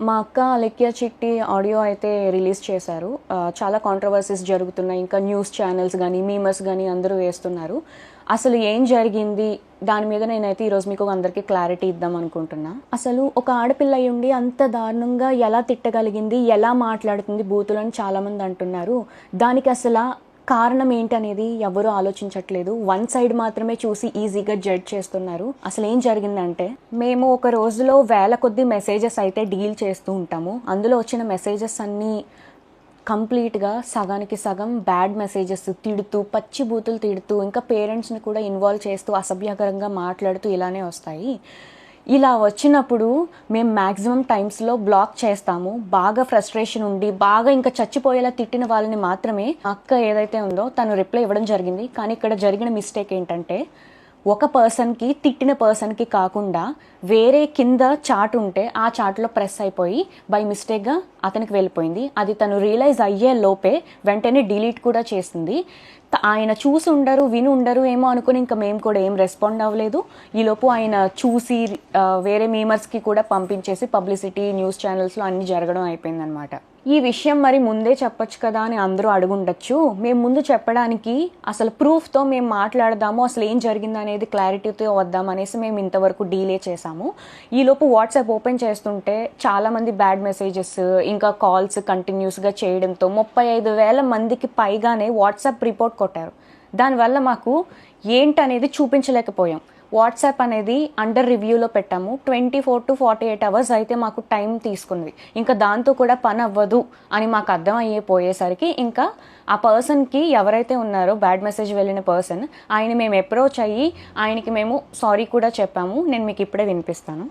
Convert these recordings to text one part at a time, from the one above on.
మా అక్క అలెక్య చిట్టి ఆడియో అయితే రిలీజ్ చేశారు. చాలా కాంట్రవర్సీస్ జరుగుతున్నాయి. ఇంకా న్యూస్ ఛానల్స్ గానీ, మీమర్స్ గానీ అందరూ వేస్తున్నారు. అసలు ఏం జరిగింది? దాని మీద నేనైతే ఈరోజు మీకు అందరికీ క్లారిటీ ఇద్దాం అనుకుంటున్నా. అసలు ఒక ఆడపిల్ల అయ్యుండి అంత దారుణంగా ఎలా తిట్టగలిగింది? ఎలా మాట్లాడుతుంది బూతులని చాలామంది అంటున్నారు. దానికి అసలు కారణం ఏంటనేది ఎవరూ ఆలోచించట్లేదు. వన్ సైడ్ మాత్రమే చూసి ఈజీగా జడ్జ్ చేస్తున్నారు. అసలు ఏం జరిగిందంటే, మేము ఒక రోజులో వేల కొద్ది మెసేజెస్ అయితే డీల్ చేస్తూ ఉంటాము. అందులో వచ్చిన మెసేజెస్ అన్నీ కంప్లీట్గా సగానికి సగం బ్యాడ్ మెసేజెస్, తిడుతూ, పచ్చి బూతులు తిడుతూ, ఇంకా పేరెంట్స్ని కూడా ఇన్వాల్వ్ చేస్తూ, అసభ్యకరంగా మాట్లాడుతూ ఇలానే వస్తాయి. ఇలా వచ్చినప్పుడు మేము మ్యాక్సిమం టైమ్స్లో బ్లాక్ చేస్తాము. బాగా ఫ్రస్ట్రేషన్ ఉండి బాగా ఇంకా చచ్చిపోయేలా తిట్టిన వాళ్ళని మాత్రమే అక్క ఏదైతే ఉందో తను రిప్లై ఇవ్వడం జరిగింది. కానీ ఇక్కడ జరిగిన మిస్టేక్ ఏంటంటే, ఒక పర్సన్కి తిట్టిన పర్సన్కి కాకుండా వేరే కింద చాట్ ఉంటే ఆ చాట్లో ప్రెస్ అయిపోయి బై మిస్టేక్గా అతనికి వెళ్ళిపోయింది. అది తను రియలైజ్ అయ్యే లోపే వెంటనే డిలీట్ కూడా చేసింది. ఆయన చూసి ఉండరు, విని ఉండరు ఏమో అనుకుని ఇంకా మేము కూడా ఏం రెస్పాండ్ అవ్వలేదు. ఈలోపు ఆయన చూసి వేరే మీమర్స్కి కూడా పంపించేసి పబ్లిసిటీ న్యూస్ ఛానల్స్లో అన్నీ జరగడం అయిపోయిందనమాట. ఈ విషయం మరి ముందే చెప్పొచ్చు కదా అని అందరూ అడుగుండొచ్చు. మేము ముందు చెప్పడానికి అసలు ప్రూఫ్తో మేము మాట్లాడదాము, అసలు ఏం జరిగింది అనేది క్లారిటీతో వద్దాం అనేసి మేము ఇంతవరకు డీలే చేసాము. ఈలోపు వాట్సాప్ ఓపెన్ చేస్తుంటే చాలామంది బ్యాడ్ మెసేజెస్ ఇంకా కాల్స్ కంటిన్యూస్గా చేయడంతో 35,000 మందికి పైగానే వాట్సాప్ రిపోర్ట్ కొట్టారు. దానివల్ల మాకు ఏంటనేది చూపించలేకపోయాం. వాట్సాప్ అనేది అండర్ రివ్యూలో పెట్టాము. 24 to 48 hours అయితే మాకు టైం తీసుకుంది. ఇంకా దాంతో కూడా పని అవ్వదు అని మాకు అర్థం అయిపోయేసరికి ఇంకా ఆ పర్సన్కి ఎవరైతే ఉన్నారో బ్యాడ్ మెసేజ్ వెళ్ళిన పర్సన్, ఆయన మేము అప్రోచ్ అయ్యి ఆయనకి మేము సారీ కూడా చెప్పాము. నేను మీకు ఇప్పుడే వినిపిస్తాను.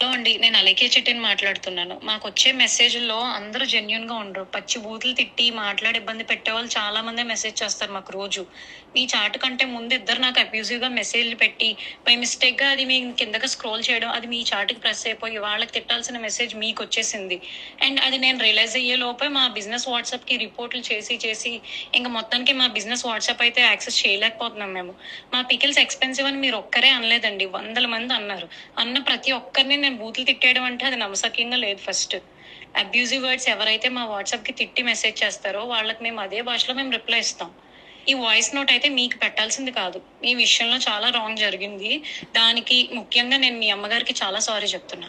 హలో అండి, నేను అలేఖ్య చిట్టిని మాట్లాడుతున్నాను. మాకు వచ్చే మెసేజ్లో అందరూ జెన్యున్ గా ఉండరు. పచ్చి బూతులు తిట్టి మాట్లాడి ఇబ్బంది పెట్టే వాళ్ళు చాలా మంది మెసేజ్ చేస్తారు మాకు రోజు. మీ చాట్ కంటే ముందు ఇద్దరు నాకు అబ్యూజివ్ గా మెసేజ్లు పెట్టి బై మిస్టేక్ గా అది మీ కిందకి స్క్రోల్ చేయడం, అది మీ చాట్కి ప్రెస్ అయిపోయి వాళ్ళకి తిట్టాల్సిన మెసేజ్ మీకు వచ్చేసింది. అండ్ అది నేను రియలైజ్ అయ్యే లోపే మా బిజినెస్ వాట్సాప్ కి రిపోర్ట్లు చేసి ఇంకా మొత్తానికి మా బిజినెస్ వాట్సాప్ అయితే యాక్సెస్ చేయలేకపోతున్నాం మేము. మా పికిల్స్ ఎక్స్పెన్సివ్ అని మీరు ఒక్కరే అనలేదండి, 100 మంది అన్నారు. అన్న ప్రతి ఒక్కరిని నేను బూతులు తిట్టేయడం అంటే అది నమ్మసక్యంగా లేదు. ఫస్ట్ అబ్యూజివ్ వర్డ్స్ ఎవరైతే మా వాట్సాప్ కి తిట్టి మెసేజ్ చేస్తారో వాళ్ళకి మేము అదే భాషలో మేము రిప్లై ఇస్తాం. ఈ వాయిస్ నోట్ అయితే మీకు పెట్టాల్సింది కాదు. మీ విషయంలో చాలా రాంగ్ జరిగింది. దానికి ముఖ్యంగా నేను మీ అమ్మగారికి చాలా సారీ చెప్తున్నా.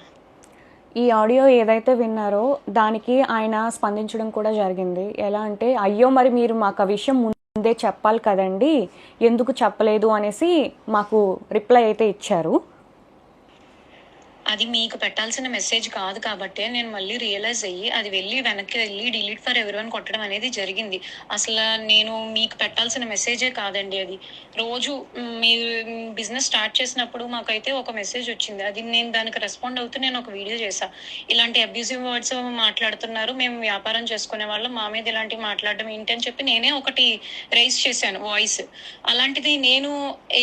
ఈ ఆడియో ఏదైతే విన్నారో దానికి ఆయన స్పందించడం కూడా జరిగింది. ఎలా అంటే, అయ్యో మరి మీరు మాకు ఆ విషయం ముందే చెప్పాలి కదండి, ఎందుకు చెప్పలేదు అనేసి మాకు రిప్లై అయితే ఇచ్చారు. అది మీకు పెట్టాల్సిన మెసేజ్ కాదు కాబట్టి నేను మళ్ళీ రియలైజ్ అయ్యి అది వెనక్కి వెళ్ళి డిలీట్ ఫర్ ఎవరీవన్ కొట్టడం అనేది జరిగింది. అసలు నేను మీకు పెట్టాల్సిన మెసేజే కాదండి అది. రోజు మీరు బిజినెస్ స్టార్ట్ చేసినప్పుడు మాకైతే ఒక మెసేజ్ వచ్చింది. అది నేను దానికి రెస్పాండ్ అవుతూ నేను ఒక వీడియో చేశా. ఇలాంటి అబ్యూజివ్ వర్డ్స్ మాట్లాడుతున్నారు, మేము వ్యాపారం చేసుకునే వాళ్ళం, మా మీద ఇలాంటివి మాట్లాడడం ఏంటి అని చెప్పి నేనే ఒకటి రైజ్ చేశాను వాయిస్. అలాంటిది నేను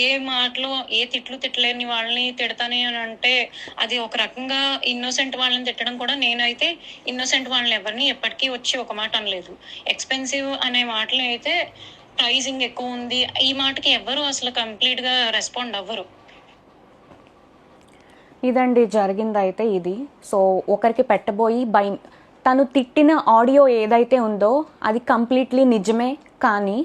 ఏ మాటలో ఏ తిట్లేని వాళ్ళని తిడతానే అని అంటే అది ఒక రకంగా ఇన్నోసెంట్ వాళ్ళని తిట్టడం కూడా. నేనైతే ఇన్నోసెంట్ వాళ్ళని ఎవరిని ఎప్పటికీ వచ్చి ఒక మాట అనలేదు. ఎక్స్పెన్సివ్ అనే మాటలు అయితే ప్రైజింగ్ ఎక్కువ ఉంది, ఈ మాటకి ఎవరు అసలు కంప్లీట్ గా రెస్పాండ్ అవ్వరు. ఇదండి జరిగింది అయితే ఇది. సో ఒకరికి పెట్టబోయి తను తిట్టిన ఆడియో ఏదైతే ఉందో అది కంప్లీట్లీ నిజమే, కానీ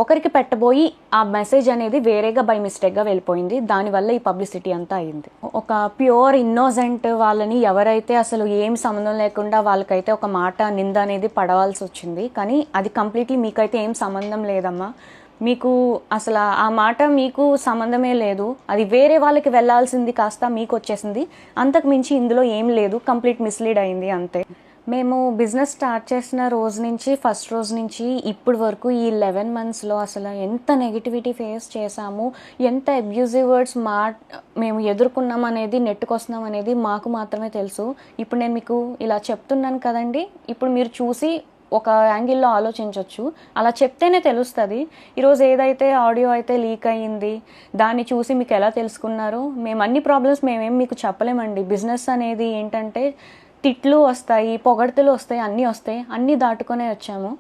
ఒకరికి పెట్టబోయి ఆ మెసేజ్ అనేది వేరేగా బై మిస్టేక్గా వెళ్ళిపోయింది. దానివల్ల ఈ పబ్లిసిటీ అంతా అయింది. ఒక ప్యూర్ ఇన్నోసెంట్ వాళ్ళని ఎవరైతే అసలు ఏం సంబంధం లేకుండా వాళ్ళకైతే ఒక మాట నింద అనేది పడవలసి వచ్చింది. కానీ అది కంప్లీట్లీ మీకైతే ఏం సంబంధం లేదమ్మా, మీకు అసలు ఆ మాట మీకు సంబంధమే లేదు, అది వేరే వాళ్ళకి వెళ్ళాల్సింది కాస్త మీకు వచ్చేసింది. అంతకు మించి ఇందులో ఏం లేదు, కంప్లీట్ మిస్లీడ్ అయింది అంతే. మేము బిజినెస్ స్టార్ట్ చేసిన రోజు నుంచి, ఫస్ట్ రోజు నుంచి ఇప్పటి వరకు ఈ 11 monthsలో అసలు ఎంత నెగిటివిటీ ఫేస్ చేసాము, ఎంత అబ్యూజివ్ వర్డ్స్ మేము ఎదుర్కొన్నాం అనేది, నెట్టుకొస్తున్నాం అనేది మాకు మాత్రమే తెలుసు. ఇప్పుడు నేను మీకు ఇలా చెప్తున్నాను కదండి, ఇప్పుడు మీరు చూసి ఒక యాంగిల్లో ఆలోచించవచ్చు. అలా చెప్తేనే తెలుస్తుంది. ఈరోజు ఏదైతే ఆడియో అయితే లీక్ అయ్యింది దాన్ని చూసి మీకు ఎలా తెలుసుకున్నారు? మేము అన్ని ప్రాబ్లమ్స్ మేమేం మీకు చెప్పలేమండి. బిజినెస్ అనేది ఏంటంటే తిట్లు వస్తాయి, పొగడ్తలు వస్తాయి, అన్నీ వస్తాయి, అన్నీ దాటుకొనే వచ్చాము.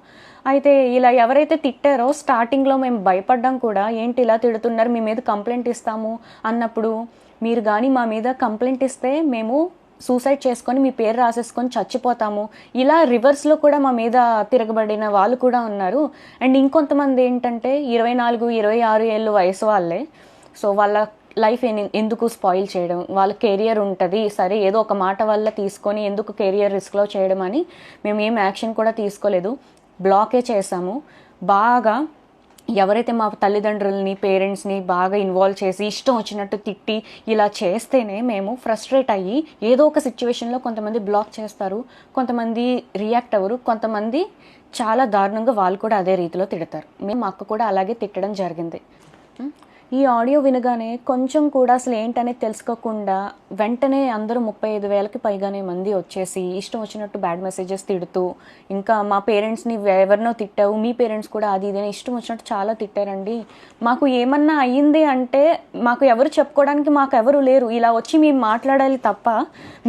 అయితే ఇలా ఎవరైతే తిట్టారో స్టార్టింగ్లో మేము భయపడ్డాం కూడా, ఏంటి ఇలా తిడుతున్నారు, మీ మీద కంప్లైంట్ ఇస్తాము అన్నప్పుడు మీరు కానీ మా మీద కంప్లైంట్ ఇస్తే మేము సూసైడ్ చేసుకొని మీ పేరు రాసేసుకొని చచ్చిపోతాము, ఇలా రివర్స్లో కూడా మా మీద తిరగబడిన వాళ్ళు కూడా ఉన్నారు. అండ్ ఇంకొంతమంది ఏంటంటే 24-26 ఏళ్ళు వయసు వాళ్ళే. సో వాళ్ళ లైఫ్ ఎందుకు స్పాయిల్ చేయడం, వాళ్ళ కెరియర్ ఉంటుంది సరే ఏదో ఒక మాట వల్ల తీసుకొని ఎందుకు కెరియర్ రిస్క్లో చేయడం అని మేము ఏం యాక్షన్ కూడా తీసుకోలేదు, బ్లాకే చేసాము. బాగా ఎవరైతే మా తల్లిదండ్రులని పేరెంట్స్ని బాగా ఇన్వాల్వ్ చేసి ఇష్టం వచ్చినట్టు తిట్టి ఇలా చేస్తేనే మేము ఫ్రస్ట్రేట్ అయ్యి ఏదో ఒక సిచ్యువేషన్లో కొంతమంది బ్లాక్ చేస్తారు, కొంతమంది రియాక్ట్ అవ్వరు, కొంతమంది చాలా దారుణంగా వాళ్ళు కూడా అదే రీతిలో తిడతారు. మేము మా అక్క కూడా అలాగే తిట్టడం జరిగింది. ఈ ఆడియో వినగానే కొంచెం కూడా అసలు ఏంటనేది తెలుసుకోకుండా వెంటనే అందరూ 35,000కి పైగానే మంది వచ్చేసి ఇష్టం వచ్చినట్టు బ్యాడ్ మెసేజెస్ తిడుతూ, ఇంకా మా పేరెంట్స్ని ఎవరినో తిట్టావు, మీ పేరెంట్స్ కూడా అది ఇదని ఇష్టం వచ్చినట్టు చాలా తిట్టారండి. మాకు ఏమన్నా అయ్యింది అంటే మాకు ఎవరు చెప్పుకోవడానికి మాకు ఎవరు లేరు, ఇలా వచ్చి మేము మాట్లాడాలి తప్ప.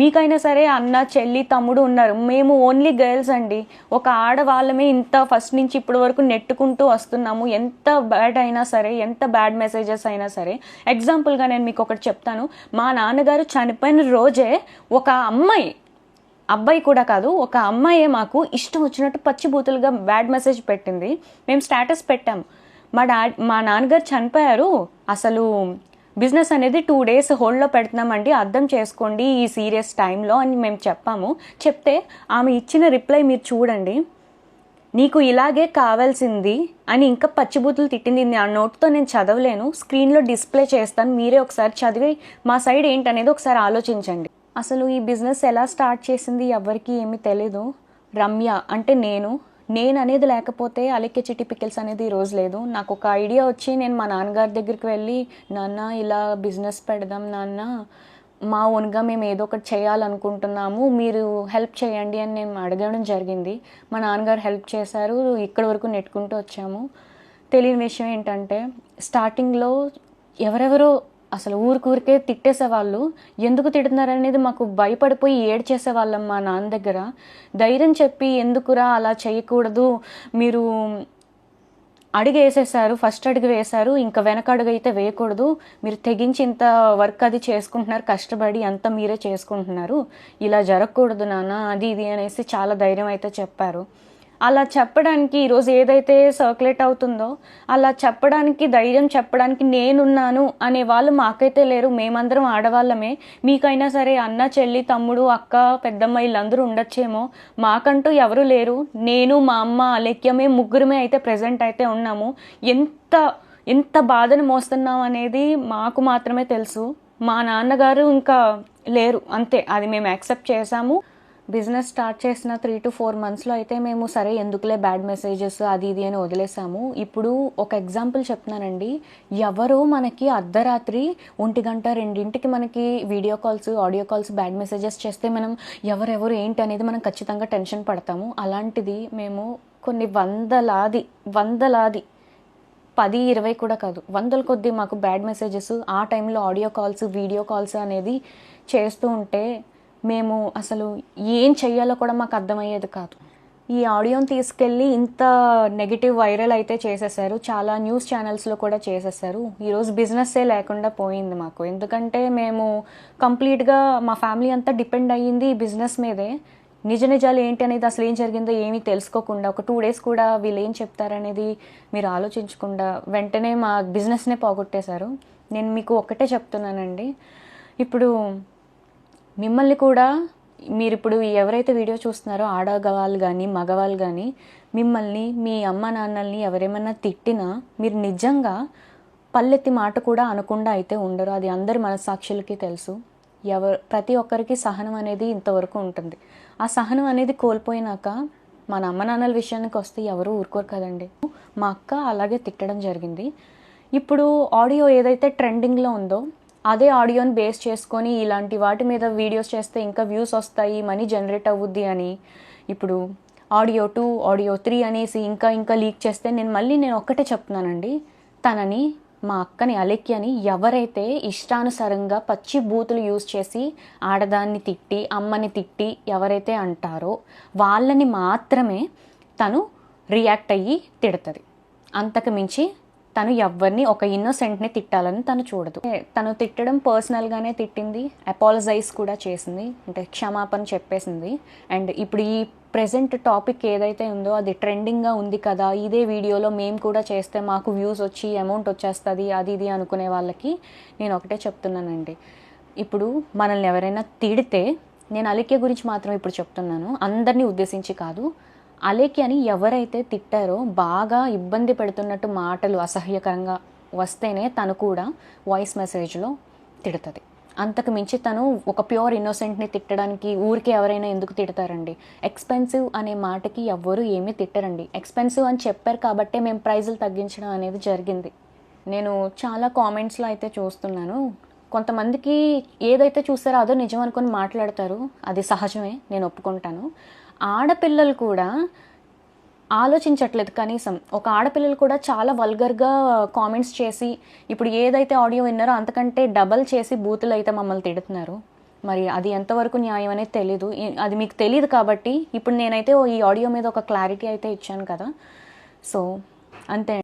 మీకైనా సరే అన్న చెల్లి తమ్ముడు ఉన్నారు, మేము ఓన్లీ గర్ల్స్ అండి. ఒక ఆడవాళ్ళమే ఇంత ఫస్ట్ నుంచి ఇప్పటి వరకు నెట్టుకుంటూ వస్తున్నాము. ఎంత బ్యాడ్ అయినా సరే, ఎంత బ్యాడ్ మెసేజెస్ అయినా సరే. ఎగ్జాంపుల్గా నేను మీకు ఒకటి చెప్తాను. మా నాన్నగారు చనిపోయిన రోజే ఒక అబ్బాయి కూడా కాదు, ఒక అమ్మాయే మాకు ఇష్టం వచ్చినట్టు పచ్చిబూతులుగా బ్యాడ్ మెసేజ్ పెట్టింది. మేము స్టేటస్ పెట్టాము, మా నాన్నగారు చనిపోయారు, అసలు బిజినెస్ అనేది 2 days హోల్డ్లో పెడుతున్నామండి, అర్థం చేసుకోండి ఈ సీరియస్ టైంలో అని మేము చెప్పాము. చెప్తే ఆమె ఇచ్చిన రిప్లై మీరు చూడండి. నీకు ఇలాగే కావాల్సింది అని ఇంకా పచ్చిబూతులు తిట్టింది. ఆ నోట్తో నేను చదవలేను, స్క్రీన్లో డిస్ప్లే చేస్తాను, మీరే ఒకసారి చదివి మా సైడ్ ఏంటనేది ఒకసారి ఆలోచించండి. అసలు ఈ బిజినెస్ ఎలా స్టార్ట్ చేసింది ఎవరికి ఏమీ తెలీదు. రమ్య అంటే నేను అనేది లేకపోతే అలెక్కే చిట్టి పికిల్స్ అనేది ఈరోజు లేదు. నాకు ఒక ఐడియా వచ్చి నేను మా నాన్నగారి దగ్గరికి వెళ్ళి, నాన్న ఇలా బిజినెస్ పెడదాం నాన్న, మా ఓన్గా మేము ఏదో ఒకటి చేయాలనుకుంటున్నాము, మీరు హెల్ప్ చేయండి అని నేను అడగడం జరిగింది. మా నాన్నగారు హెల్ప్ చేశారు, ఇక్కడి వరకు నెట్టుకుంటూ వచ్చాము. తెలియని విషయం ఏంటంటే స్టార్టింగ్లో ఎవరెవరో అసలు ఊరికే తిట్టేసేవాళ్ళు. ఎందుకు తిడుతున్నారనేది మాకు భయపడిపోయి ఏడ్చేసేవాళ్ళం మా నాన్న దగ్గర. ధైర్యం చెప్పి ఎందుకురా అలా చేయకూడదు, మీరు అడుగు వేసేసారు, ఫస్ట్ అడుగు వేశారు, ఇంకా వెనక అడుగు అయితే వేయకూడదు, మీరు తెగించి ఇంత వర్క్ అది చేసుకుంటున్నారు, కష్టపడి అంతా మీరే చేసుకుంటున్నారు, ఇలా జరగకూడదు నాన్న అది ఇది అనేసి చాలా ధైర్యం అయితే చెప్పారు. అలా చెప్పడానికి ఈరోజు ఏదైతే సర్క్యులేట్ అవుతుందో అలా చెప్పడానికి, ధైర్యం చెప్పడానికి నేనున్నాను అనే వాళ్ళు మాకైతే లేరు. మేమందరం ఆడవాళ్ళమే. మీకైనా సరే అన్న చెల్లి తమ్ముడు అక్క పెద్దమ్మ వీళ్ళందరూ ఉండొచ్చేమో, మాకంటూ ఎవరు లేరు. నేను మా అమ్మ అలెక్యమే ముగ్గురమే అయితే ప్రెజెంట్ అయితే ఉన్నాము. ఎంత బాధను మోస్తున్నాం అనేది మాకు మాత్రమే తెలుసు. మా నాన్నగారు ఇంకా లేరు, అంతే. అది మేము యాక్సెప్ట్ చేసాము. బిజినెస్ స్టార్ట్ చేసిన 3 to 4 monthsలో అయితే మేము సరే ఎందుకులే బ్యాడ్ మెసేజెస్ అది ఇది అని వదిలేసాము. ఇప్పుడు ఒక ఎగ్జాంపుల్ చెప్తున్నానండి. ఎవరో మనకి అర్ధరాత్రి 1 గంట 2ంటికి మనకి video calls audio calls bad messages చేస్తే మనం ఎవరెవరు ఏంటి అనేది మనం ఖచ్చితంగా టెన్షన్ పడతాము. అలాంటిది మేము కొన్ని వందలాది 10-20 కూడా కాదు, వందల కొద్దీ మాకు బ్యాడ్ మెసేజెస్ ఆ టైంలో ఆడియో కాల్స్ వీడియో కాల్స్ అనేది చేస్తూ ఉంటే మేము అసలు ఏం చెయ్యాలో కూడా మాకు అర్థమయ్యేది కాదు. ఈ ఆడియోని తీసుకెళ్ళి ఇంత నెగిటివ్ వైరల్ అయితే చేసేసారు, చాలా న్యూస్ ఛానల్స్లో కూడా చేసేసారు. ఈరోజు బిజినెస్సే లేకుండా పోయింది మాకు. ఎందుకంటే మేము కంప్లీట్గా మా ఫ్యామిలీ అంతా డిపెండ్ అయ్యింది ఈ బిజినెస్ మీదే. నిజాలు ఏంటి అనేది, అసలు ఏం జరిగిందో ఏమీ తెలుసుకోకుండా, ఒక 2 days కూడా వీళ్ళు ఏం చెప్తారనేది మీరు ఆలోచించకుండా వెంటనే మా బిజినెస్నే పోగొట్టేశారు. నేను మీకు ఒక్కటే చెప్తున్నానండి, ఇప్పుడు మిమ్మల్ని కూడా మీరు ఇప్పుడు ఎవరైతే వీడియో చూస్తున్నారో ఆడవాళ్ళు కానీ మగవాళ్ళు కానీ మిమ్మల్ని మీ అమ్మ నాన్నల్ని ఎవరేమన్నా తిట్టినా మీరు నిజంగా పల్లెత్తి మాట కూడా అనకుండా అయితే ఉండరు. అది అందరి మనస్సాక్షులకి తెలుసు. ప్రతి ఒక్కరికి సహనం అనేది ఇంతవరకు ఉంటుంది. ఆ సహనం అనేది కోల్పోయినాక మన అమ్మ నాన్నల విషయానికి వస్తే ఎవరు ఊరుకోరు కదండి. మా అక్క అలాగే తిట్టడం జరిగింది. ఇప్పుడు ఆడియో ఏదైతే ట్రెండింగ్లో ఉందో అదే ఆడియోని బేస్ చేసుకొని ఇలాంటి వాటి మీద వీడియోస్ చేస్తే ఇంకా వ్యూస్ వస్తాయి, మనీ జనరేట్ అవ్వుద్ది అని ఇప్పుడు ఆడియో 2 ఆడియో 3 అనేసి ఇంకా లీక్ చేస్తే నేను ఒక్కటే చెప్తున్నానండి, తనని మా అక్కని అలెక్యని ఎవరైతే ఇష్టానుసారంగా పచ్చి బూతులు యూజ్ చేసి ఆడదాన్ని తిట్టి అమ్మని తిట్టి ఎవరైతే అంటారో వాళ్ళని మాత్రమే తను రియాక్ట్ అయ్యి తిడుతుంది. అంతకు మించి తను ఎవరిని ఒక ఇన్నోసెంట్ని తిట్టాలని తను చూడదు. తను తిట్టడం పర్సనల్గానే తిట్టింది, అపాలజైజ్ కూడా చేసింది, అంటే క్షమాపణ చెప్పేసింది. అండ్ ఇప్పుడు ఈ ప్రెజెంట్ టాపిక్ ఏదైతే ఉందో అది ట్రెండింగ్గా ఉంది కదా, ఇదే వీడియోలో మేము కూడా చేస్తే మాకు వ్యూస్ వచ్చి అమౌంట్ వచ్చేస్తుంది అది ఇది అనుకునే వాళ్ళకి నేను ఒకటే చెప్తున్నానండి. ఇప్పుడు మనల్ని ఎవరైనా తిడితే, నేను అలేఖ్య గురించి మాత్రం ఇప్పుడు చెప్తున్నాను, అందరినీ ఉద్దేశించి కాదు, అలేఖ్య అని ఎవరైతే తిట్టారో బాగా ఇబ్బంది పెడుతున్నట్టు మాటలు అసహ్యకరంగా వస్తేనే తను కూడా వాయిస్ మెసేజ్లో తిడుతుంది. అంతకు మించి తను ఒక ప్యూర్ ఇన్నోసెంట్ని తిట్టడానికి ఊరికే ఎవరైనా ఎందుకు తిడతారండి? ఎక్స్పెన్సివ్ అనే మాటకి ఎవ్వరూ ఏమీ తిట్టరండి. ఎక్స్పెన్సివ్ అని చెప్పారు కాబట్టే మేము ప్రైజులు తగ్గించడం అనేది జరిగింది. నేను చాలా కామెంట్స్లో అయితే చూస్తున్నాను, కొంతమందికి ఏదైతే చూస్తారో అదో నిజం అనుకొని మాట్లాడతారు, అది సహజమే, నేను ఒప్పుకుంటాను. ఆడపిల్లలు కూడా ఆలోచించట్లేదు కనీసం. ఒక ఆడపిల్లలు కూడా చాలా వల్గర్గా కామెంట్స్ చేసి, ఇప్పుడు ఏదైతే ఆడియో విన్నారో అంతకంటే డబల్ చేసి బూతులు అయితే మమ్మల్ని తిడుతున్నారు. మరి అది ఎంతవరకు న్యాయం అనేది తెలీదు. అది మీకు తెలియదు కాబట్టి ఇప్పుడు నేనైతే ఈ ఆడియో మీద ఒక క్లారిటీ అయితే ఇచ్చాను కదా. సో అంతే.